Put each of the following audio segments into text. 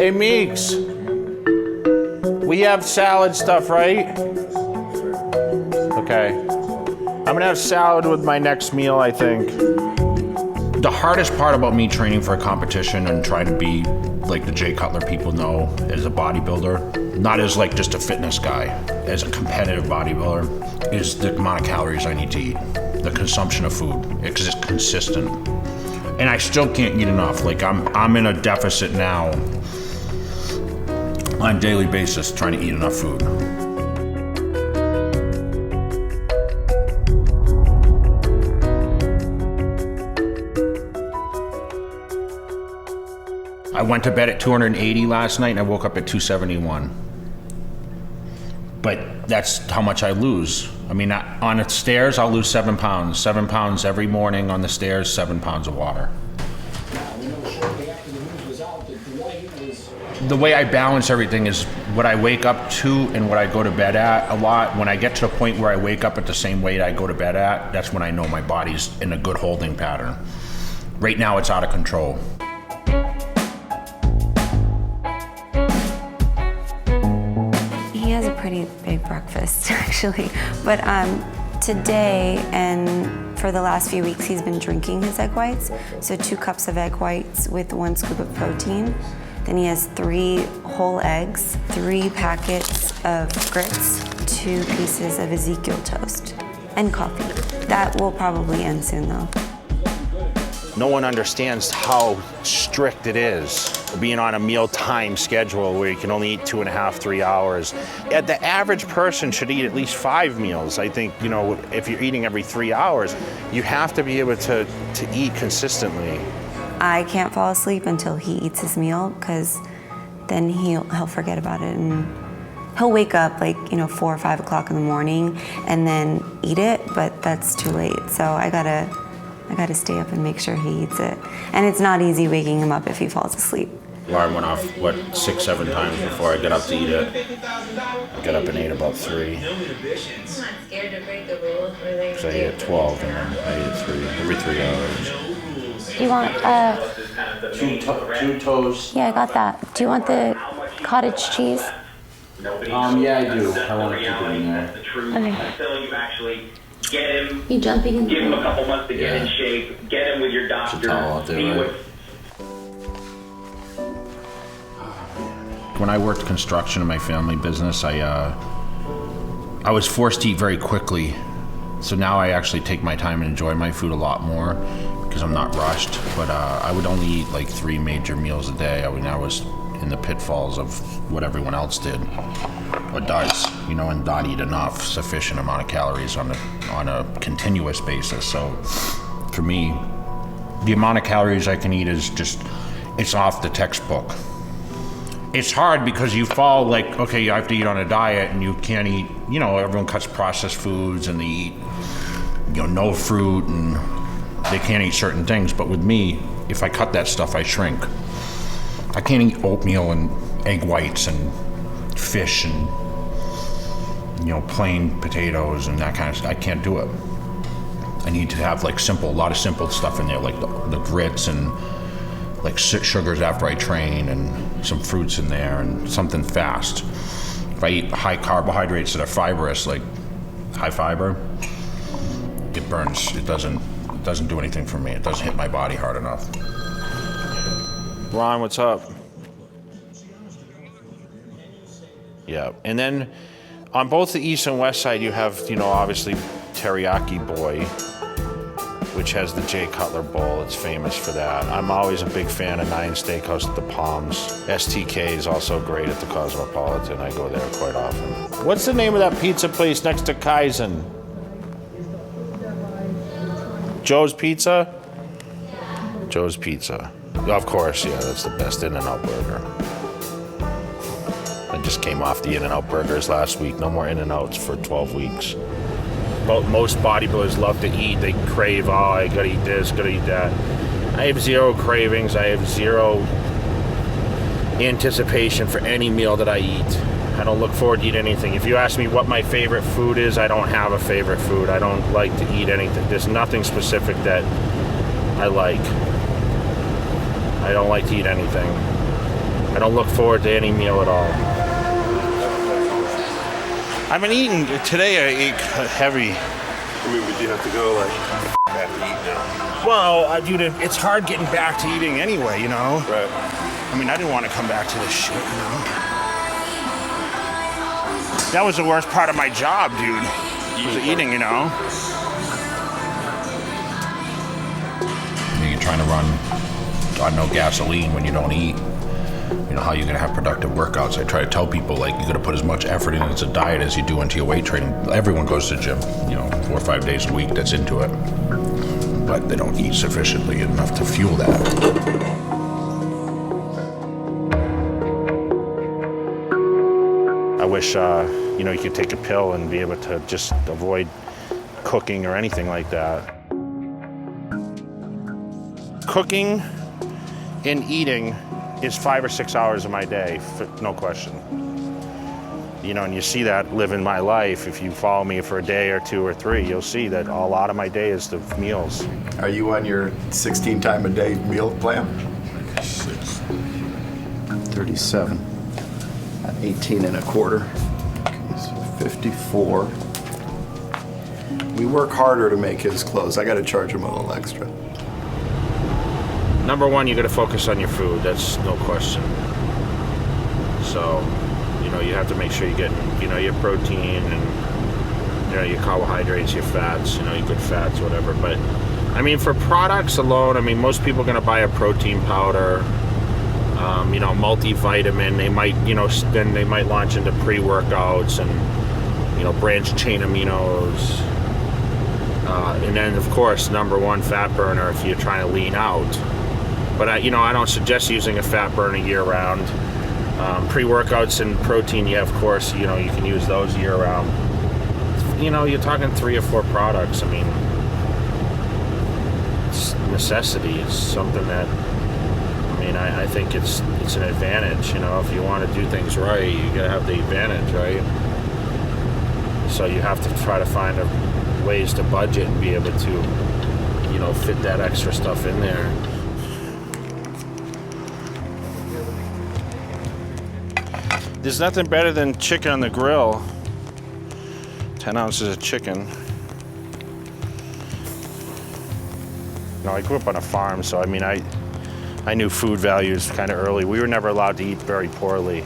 Hey, Meeks. We have salad stuff, right? Okay. I'm gonna have salad with my next meal, I think. The hardest part about me training for a competition and trying to be like the Jay Cutler people know as a bodybuilder, not as like just a fitness guy, as a competitive bodybuilder, is the amount of calories I need to eat, the consumption of food. It's just consistent. And I still can't eat enough. Like I'm in a deficit now on a daily basis trying to eat enough food. I went to bed at 280 last night and I woke up at 271. But that's how much I lose. I mean, on the stairs, I'll lose 7 pounds. 7 pounds every morning on the stairs, 7 pounds of water. The way I balance everything is what I wake up to and what I go to bed at a lot. When I get to the point where I wake up at the same weight I go to bed at, that's when I know my body's in a good holding pattern. Right now, it's out of control. He has a pretty big breakfast, actually. But today and for the last few weeks, he's been drinking his egg whites. So 2 cups of egg whites with 1 scoop of protein. Then he has 3 whole eggs, 3 packets of grits, 2 pieces of Ezekiel toast, and coffee. That will probably end soon, though. No one understands how strict it is being on a mealtime schedule where you can only eat 2.5, 3 hours. The average person should eat at least 5 meals. I think, you know, if you're eating every 3 hours, you have to be able to eat consistently. I can't fall asleep until he eats his meal, because then he'll forget about it, and he'll wake up like 4 or 5 o'clock in the morning and then eat it, but that's too late. So I gotta stay up and make sure he eats it. And it's not easy waking him up if he falls asleep. Alarm went off, 6, 7 times before I got up to eat it. I got up and ate about 3. Because I ate at 12 and then I ate at 3, every 3 hours. Do you want, 2 toasts. yeah, I got that. Do you want the cottage cheese? Yeah, I do. I want to keep it in there. Okay. Get him. You jumping in? Give him a couple months to get in shape. Get him with your doctor. Out there, right? When I worked construction in my family business, I was forced to eat very quickly. So now I actually take my time and enjoy my food a lot more because I'm not rushed. But I would only eat like 3 major meals a day. I was in the pitfalls of what everyone else did or does, and not eat enough sufficient amount of calories on a continuous basis. So for me, the amount of calories I can eat is it's off the textbook. It's hard because you fall like, okay, you have to eat on a diet and you can't eat, everyone cuts processed foods and they eat, no fruit and they can't eat certain things. But with me, if I cut that stuff, I shrink. I can't eat oatmeal and egg whites and fish and, plain potatoes and that kind of stuff. I can't do it. I need to have like a lot of simple stuff in there, like the grits and like sugars after I train and some fruits in there and something fast. If I eat high carbohydrates that are fibrous, like high fiber, it burns. It doesn't do anything for me. It doesn't hit my body hard enough. Ron, what's up? Yeah, and then on both the east and west side, you have, obviously Teriyaki Boy, which has the Jay Cutler Bowl. It's famous for that. I'm always a big fan of 9 Steakhouse at the Palms. STK is also great at the Cosmopolitan. I go there quite often. What's the name of that pizza place next to Kaizen? Joe's Pizza? Joe's Pizza. Of course, yeah, that's the best In-N-Out burger. I just came off the In-N-Out burgers last week. No more In-N-Outs for 12 weeks. But most bodybuilders love to eat. They crave, I gotta eat this, gotta eat that. I have 0 cravings. I have 0 anticipation for any meal that I eat. I don't look forward to eat anything. If you ask me what my favorite food is, I don't have a favorite food. I don't like to eat anything. There's nothing specific that I like. I don't like to eat anything. I don't look forward to any meal at all. I've been eating, today I ate heavy. I mean, would you have to go like after eat now? Well, dude, it's hard getting back to eating anyway, you know? Right. I mean, I didn't want to come back to this shit, you know? That was the worst part of my job, dude. Was eating, you know? You're trying to run on no gasoline when you don't eat. You know, how you're gonna have productive workouts. I try to tell people, like, you gotta put as much effort into a diet as you do into your weight training. Everyone goes to the gym, you know, 4 or 5 days a week that's into it. But they don't eat sufficiently enough to fuel that. I wish, you know, you could take a pill and be able to just avoid cooking or anything like that. Cooking and eating is 5 or 6 hours of my day, no question. You know, and you see that living my life. If you follow me for a day or 2 or 3, you'll see that a lot of my day is the meals. Are you on your 16 time a day meal plan? 37. 18 and a quarter. Okay, so 54. We work harder to make his clothes. I got to charge him a little extra. Number one, you got to focus on your food. That's no question. So, you know, you have to make sure you get, you know, your protein and, you know, your carbohydrates, your fats, you know, your good fats, whatever. But, I mean, for products alone, I mean, most people are going to buy a protein powder, you know, multivitamin. They might, you know, then they might launch into pre-workouts and, you know, branched chain aminos. And then, of course, number one, fat burner if you're trying to lean out. But, you know, I don't suggest using a fat burner year-round. Pre-workouts and protein, yeah, of course, you know, you can use those year-round. You know, you're talking 3 or 4 products. I mean, it's necessity. It's something that, I mean, I think it's an advantage. You know, if you want to do things right, you got to have the advantage, right? So you have to try to find ways to budget and be able to, you know, fit that extra stuff in there. There's nothing better than chicken on the grill. 10 ounces of chicken. You know, I grew up on a farm, so I mean, I knew food values kind of early. We were never allowed to eat very poorly.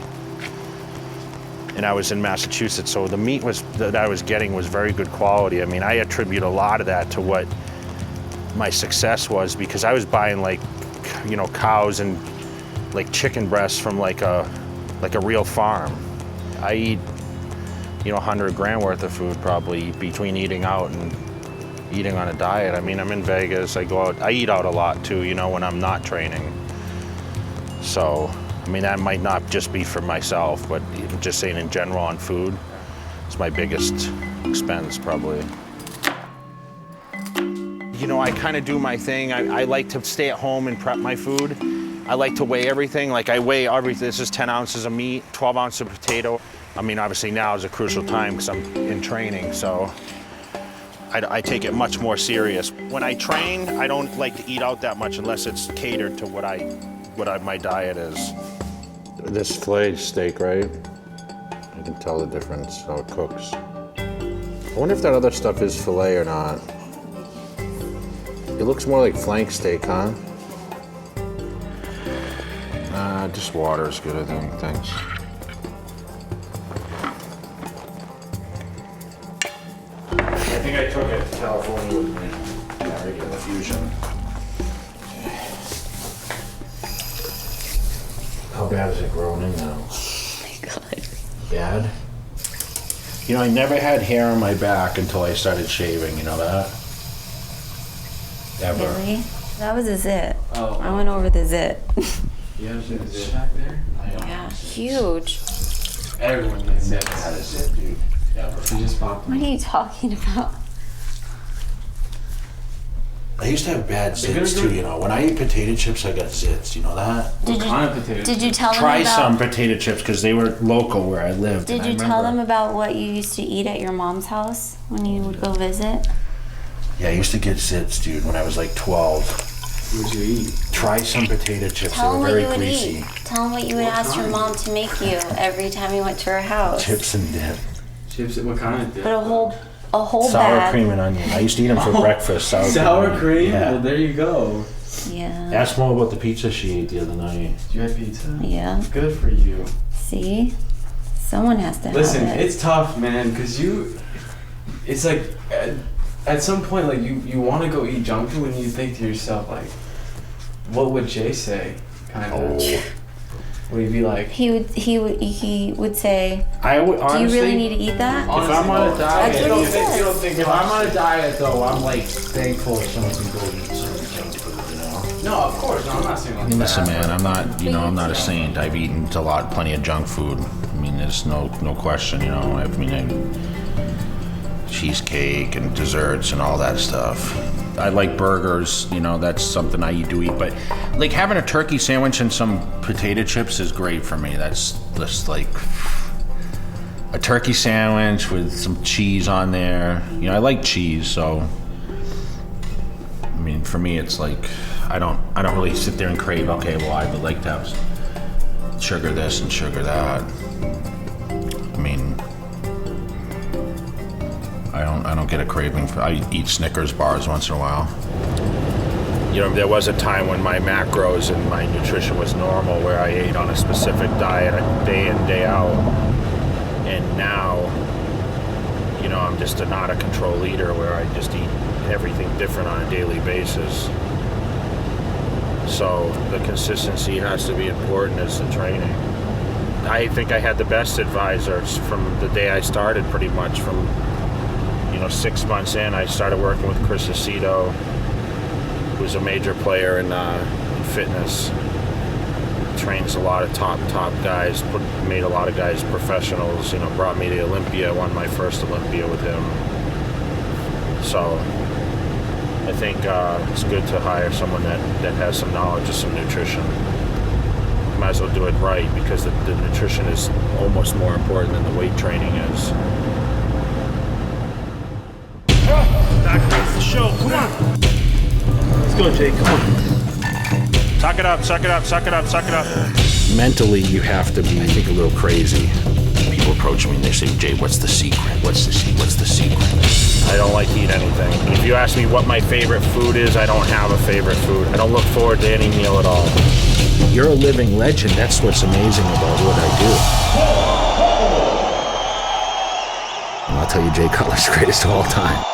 And I was in Massachusetts, so the meat that I was getting was very good quality. I mean, I attribute a lot of that to what my success was, because I was buying, like, you know, cows and like chicken breasts from like a real farm. I eat, you know, 100 grand worth of food probably between eating out and eating on a diet. I mean, I'm in Vegas, I go out, I eat out a lot too, you know, when I'm not training. So, I mean, that might not just be for myself, but even just saying in general on food, it's my biggest expense probably. You know, I kind of do my thing. I like to stay at home and prep my food. I like to weigh everything. Like, I weigh everything. This is 10 ounces of meat, 12 ounces of potato. I mean, obviously now is a crucial time because I'm in training, so I take it much more serious. When I train, I don't like to eat out that much unless it's catered to what my diet is. This filet steak, right? I can tell the difference how it cooks. I wonder if that other stuff is filet or not. It looks more like flank steak, huh? Just water is good, I think. Thanks. I think I took it to California with me. Yeah, right in the Fusion. How bad is it growing in now? Oh my God. Bad? You know, I never had hair on my back until I started shaving, you know that? Ever. Really? That was a zit. Oh. I went over the zit. You have a zit back there? Yeah, huge. Everyone gets Never had a zit, dude. Ever. You just popped What are you talking about? I used to have bad zits too, you know. When I eat potato chips, I got zits, you know that? What kind of potato? Did you tell them Try about? some potato chips because they were local where I lived. Did and I you tell them remember- about what you used to eat at your mom's house when you would go visit? Yeah, I used to get zits, dude, when I was like 12. What'd you eat? Try some potato chips. Tell him They were what very you would greasy. eat. Tell him what you would ask your mom to make you every time you went to her house. Chips and dip. Chips? What kind of dip? Put a whole Sour bag. cream and onion. I used to eat them for breakfast. Sour cream? Yeah. Well, there you go. Yeah. Ask Mo about the pizza she ate the other night. You had pizza? Yeah. Good for you. See? Someone has to Listen, have it. it's tough, man, because it's like, at some point, like, you want to go eat junk food and you think to yourself, like, what would Jay say? Kind of. Would he be like? He would say, I would "Do honestly. you really need to eat that?" Honestly, I'm on a no. diet- That's what he says. You don't think If I'm on a diet though, I'm like thankful if someone can go eat some junk food, you know. No, of course. No, I'm not saying like Listen, that. man, I'm not, I'm not a saint. I've eaten plenty of junk food. I mean, there's no question, cheesecake and desserts and all that stuff. I like burgers, that's something I do eat. But like having a turkey sandwich and some potato chips is great for me. That's just like a turkey sandwich with some cheese on there. I like cheese, so I mean, for me, it's like I don't really sit there and crave. Okay, well, I would like to have sugar this and sugar that. I mean, I don't get a craving for. I eat Snickers bars once in a while. There was a time when my macros and my nutrition was normal, where I ate on a specific diet day in, day out, and now, I'm just not a control eater where I just eat everything different on a daily basis. So the consistency has to be important as the training. I think I had the best advisors from the day I started, pretty much. From 6 months in, I started working with Chris Aceto, who's a major player in fitness. Trains a lot of top guys, made a lot of guys professionals. Brought me to Olympia, won my first Olympia with him. So I think it's good to hire someone that has some knowledge of some nutrition. Might as well do it right, because the nutrition is almost more important than the weight training is. That's the show. Come on. Let's go, Jay. Come on. Suck it up, suck it up, suck it up, suck it up. Mentally, you have to be, I think, a little crazy. People approach me and they say, Jay, what's the secret? What's the secret? I don't like to eat anything. If you ask me what my favorite food is, I don't have a favorite food. I don't look forward to any meal at all. You're a living legend. That's what's amazing about what I do. And I'll tell you, Jay Cutler's the greatest of all time.